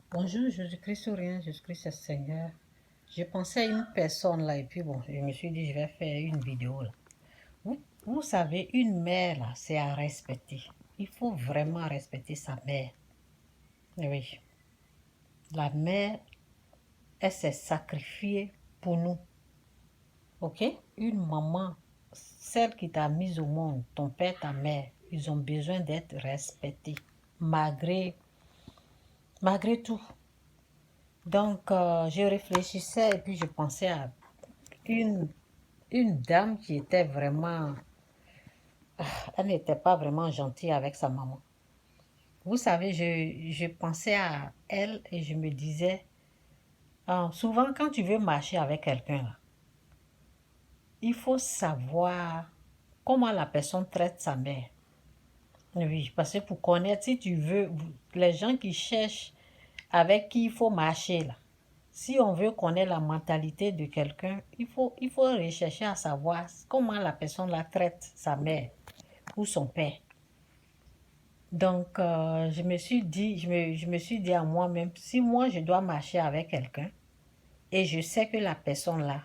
Bonjour, Jésus-Christ ou rien, Jésus-Christ est Seigneur. Je pensais à une personne là et puis bon, je me suis dit je vais faire une vidéo là. Vous savez, une mère là, c'est à respecter. Il faut vraiment respecter sa mère. Oui, la mère, elle s'est sacrifiée pour nous. Ok? Une maman, celle qui t'a mise au monde, ton père, ta mère, ils ont besoin d'être respectés malgré tout. Donc, je réfléchissais et puis je pensais à une, une dame qui était vraiment... Elle n'était pas vraiment gentille avec sa maman. Vous savez, je pensais à elle et je me disais, souvent quand tu veux marcher avec quelqu'un, là, il faut savoir comment la personne traite sa mère. Oui, parce que pour connaître, si tu veux, les gens qui cherchent avec qui il faut marcher, là, si on veut connaître la mentalité de quelqu'un, il faut rechercher à savoir comment la personne la traite, sa mère ou son père. Donc, je me suis dit, je me suis dit à moi-même, si moi je dois marcher avec quelqu'un et je sais que la personne là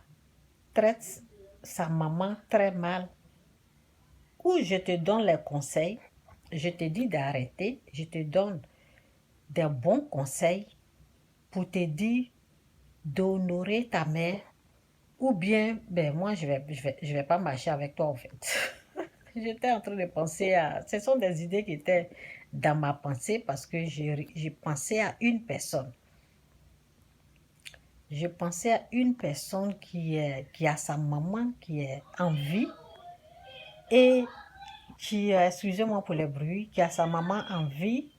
traite sa maman très mal, ou je te donne les conseils, je te dis d'arrêter, je te donne des bons conseils pour te dire d'honorer ta mère, ou bien, ben moi je vais pas marcher avec toi en fait. J'étais en train de penser à... Ce sont des idées qui étaient dans ma pensée parce que j'ai pensé à une personne. Je pensais à une personne qui a sa maman qui est en vie et qui, excusez-moi pour le bruit, qui a sa maman en vie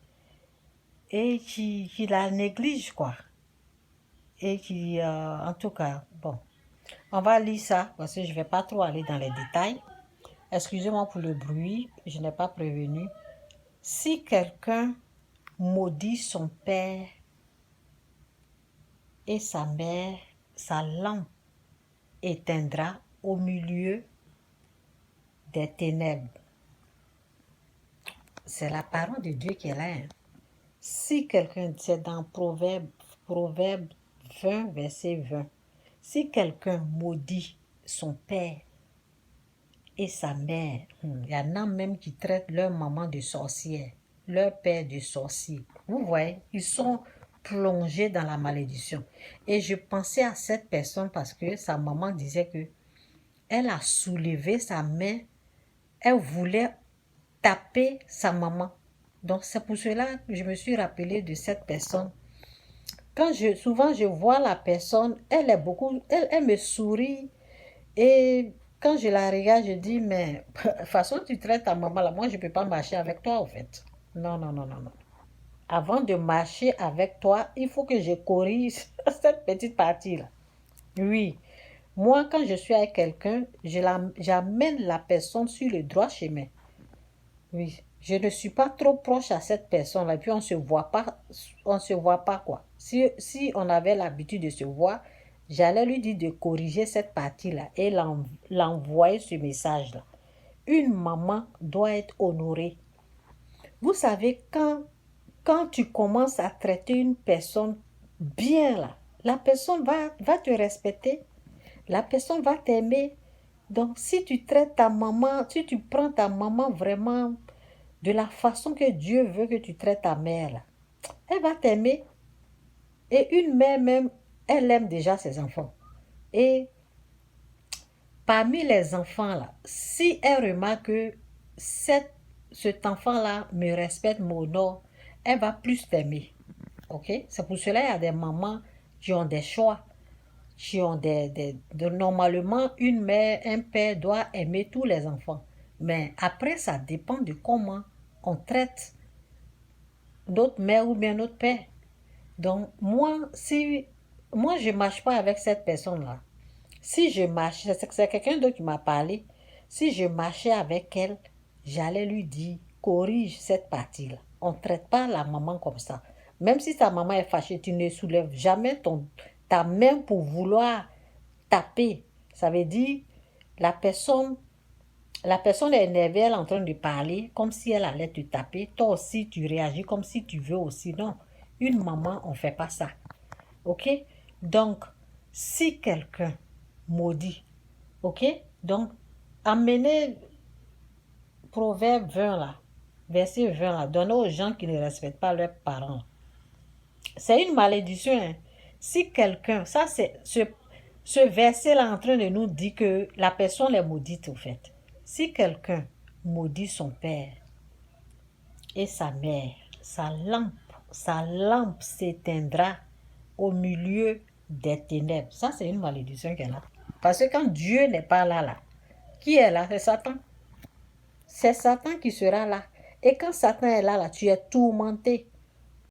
et qui la néglige, quoi. Et qui, en tout cas, bon, on va lire ça parce que je ne vais pas trop aller dans les détails. Excusez-moi pour le bruit, je n'ai pas prévenu. Si quelqu'un maudit son père et sa mère, sa lampe éteindra au milieu des ténèbres. C'est la parole de Dieu qui est là. Hein. Si quelqu'un, c'est dans Proverbe 20, verset 20. Si quelqu'un maudit son père et sa mère, il y en a même qui traitent leur maman de sorcière, leur père de sorcier. Vous voyez, ils sont plongés dans la malédiction. Et je pensais à cette personne parce que sa maman disait que elle a soulevé sa main, elle voulait taper sa maman. Donc c'est pour cela que je me suis rappelée de cette personne. Souvent je vois la personne, elle me sourit et quand je la regarde, je dis, mais de toute façon tu traites ta maman là, moi je ne peux pas marcher avec toi en fait. Non, non, non, non, non. Avant de marcher avec toi, il faut que je corrige cette petite partie-là. Oui, moi quand je suis avec quelqu'un, j'amène la personne sur le droit chemin. Oui, je ne suis pas trop proche à cette personne-là, et puis on se voit pas quoi. Si on avait l'habitude de se voir, j'allais lui dire de corriger cette partie-là et l'envoyer ce message-là. Une maman doit être honorée. Vous savez, quand tu commences à traiter une personne bien là, la personne va te respecter, la personne va t'aimer. Donc, si tu traites ta maman, si tu prends ta maman vraiment de la façon que Dieu veut que tu traites ta mère, là, elle va t'aimer. Et une mère même, elle aime déjà ses enfants. Et parmi les enfants, là, si elle remarque que cet enfant-là me respecte, m'honore, elle va plus t'aimer. Ok? C'est pour cela qu'il y a des mamans qui ont des choix. Qui ont normalement, une mère, un père doit aimer tous les enfants. Mais après, ça dépend de comment on traite notre mère ou bien notre père. Donc, moi, je ne marche pas avec cette personne-là. Si je marchais, c'est quelqu'un d'autre qui m'a parlé. Si je marchais avec elle, j'allais lui dire, corrige cette partie-là. On ne traite pas la maman comme ça. Même si ta maman est fâchée, tu ne soulèves jamais ta main pour vouloir taper. Ça veut dire, la personne, la personne est énervée, elle est en train de parler, comme si elle allait te taper. Toi aussi, tu réagis comme si tu veux aussi. Non. Une maman, on ne fait pas ça. OK? Donc, si quelqu'un maudit, OK? Donc, amenez Proverbe 20 là, verset 20 là, donnez aux gens qui ne respectent pas leurs parents. C'est une malédiction. Hein. Si quelqu'un, ça c'est ce verset-là en train de nous dire que la personne est maudite au fait. Si quelqu'un maudit son père et sa mère, sa lampe s'éteindra au milieu des ténèbres. Ça c'est une malédiction qu'elle a. Parce que quand Dieu n'est pas là, qui est là? C'est Satan. C'est Satan qui sera là. Et quand Satan est là, tu es tourmenté.